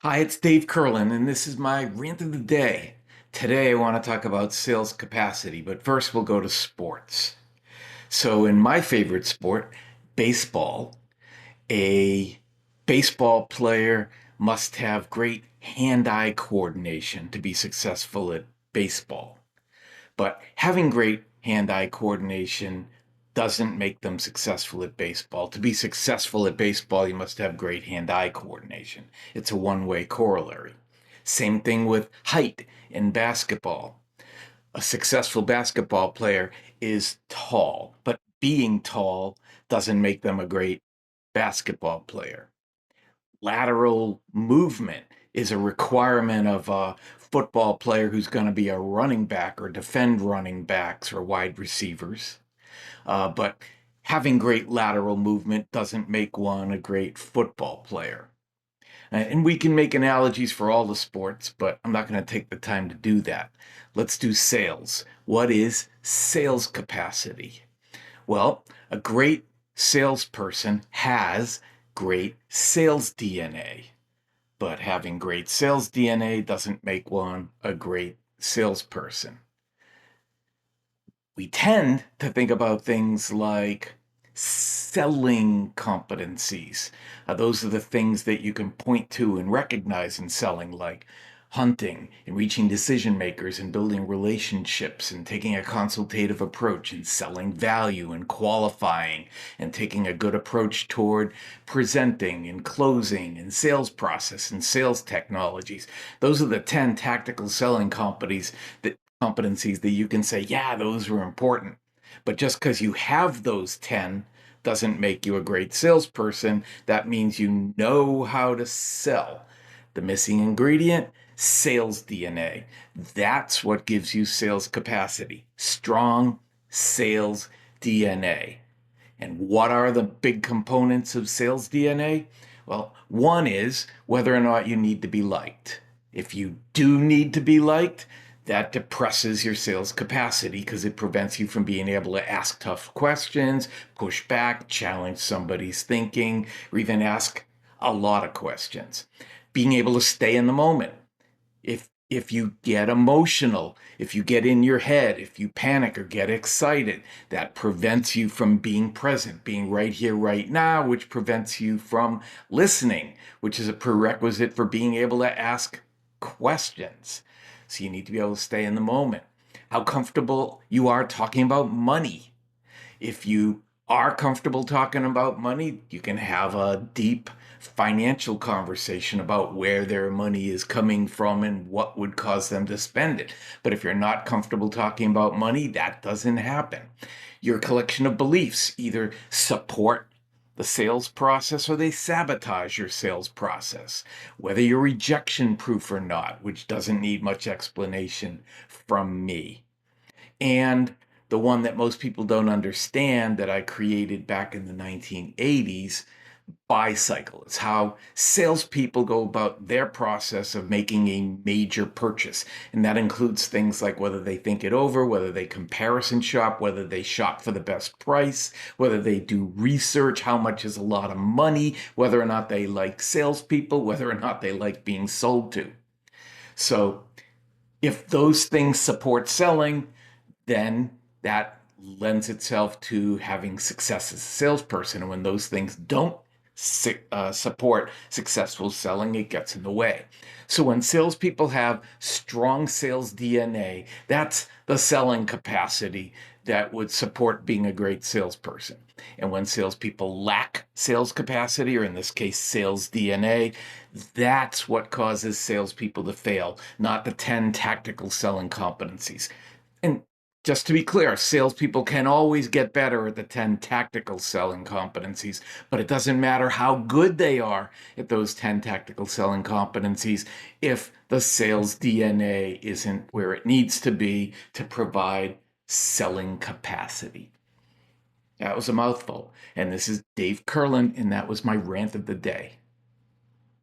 Hi, it's Dave Kurlan, and this is my rant of the day. Today, I want to talk about sales capacity, but first, we'll go to sports. So, in my favorite sport, baseball, a baseball player must have great hand eye coordination to be successful at baseball. But having great hand eye coordination doesn't make them successful at baseball. To be successful at baseball, you must have great hand eye coordination. It's a one-way corollary. Same thing with height in basketball. A successful basketball player is tall, but being tall doesn't make them a great basketball player. Lateral movement is a requirement of a football player who's going to be a running back or defend running backs or wide receivers. But having great lateral movement doesn't make one a great football player. And we can make analogies for all the sports, but I'm not going to take the time to do that. Let's do sales. What is sales capacity? Well, a great salesperson has great sales DNA, but having great sales DNA doesn't make one a great salesperson. We tend to think about things like selling competencies. Those are the things that you can point to and recognize in selling, like hunting and reaching decision makers and building relationships and taking a consultative approach and selling value and qualifying and taking a good approach toward presenting and closing and sales process and sales technologies. Those are the 10 tactical selling competencies that you can say, yeah, those were important. But just because you have those 10 doesn't make you a great salesperson. That means you know how to sell. The missing ingredient, sales DNA. That's what gives you sales capacity. Strong sales DNA. And what are the big components of sales DNA? Well, one is whether or not you need to be liked. If you do need to be liked, that depresses your sales capacity because it prevents you from being able to ask tough questions, push back, challenge somebody's thinking, or even ask a lot of questions. Being able to stay in the moment. If you get emotional, if you get in your head, if you panic or get excited, that prevents you from being present, being right here, right now, which prevents you from listening, which is a prerequisite for being able to ask questions. So you need to be able to stay in the moment. How comfortable you are talking about money. If you are comfortable talking about money, you can have a deep financial conversation about where their money is coming from and what would cause them to spend it. But if you're not comfortable talking about money, that doesn't happen. Your collection of beliefs either support the sales process or they sabotage your sales process, whether you're rejection proof or not, which doesn't need much explanation from me. And the one that most people don't understand that I created back in the 1980s, buy cycle. It's how salespeople go about their process of making a major purchase. And that includes things like whether they think it over, whether they comparison shop, whether they shop for the best price, whether they do research, how much is a lot of money, whether or not they like salespeople, whether or not they like being sold to. So if those things support selling, then that lends itself to having success as a salesperson. And when those things don't support successful selling, it gets in the way. So when salespeople have strong sales DNA, that's the selling capacity that would support being a great salesperson. And when salespeople lack sales capacity, or in this case, sales DNA, that's what causes salespeople to fail, not the 10 tactical selling competencies. And just to be clear, salespeople can always get better at the 10 tactical selling competencies, but it doesn't matter how good they are at those 10 tactical selling competencies if the sales DNA isn't where it needs to be to provide selling capacity. That was a mouthful. And this is Dave Kurlan, and that was my rant of the day.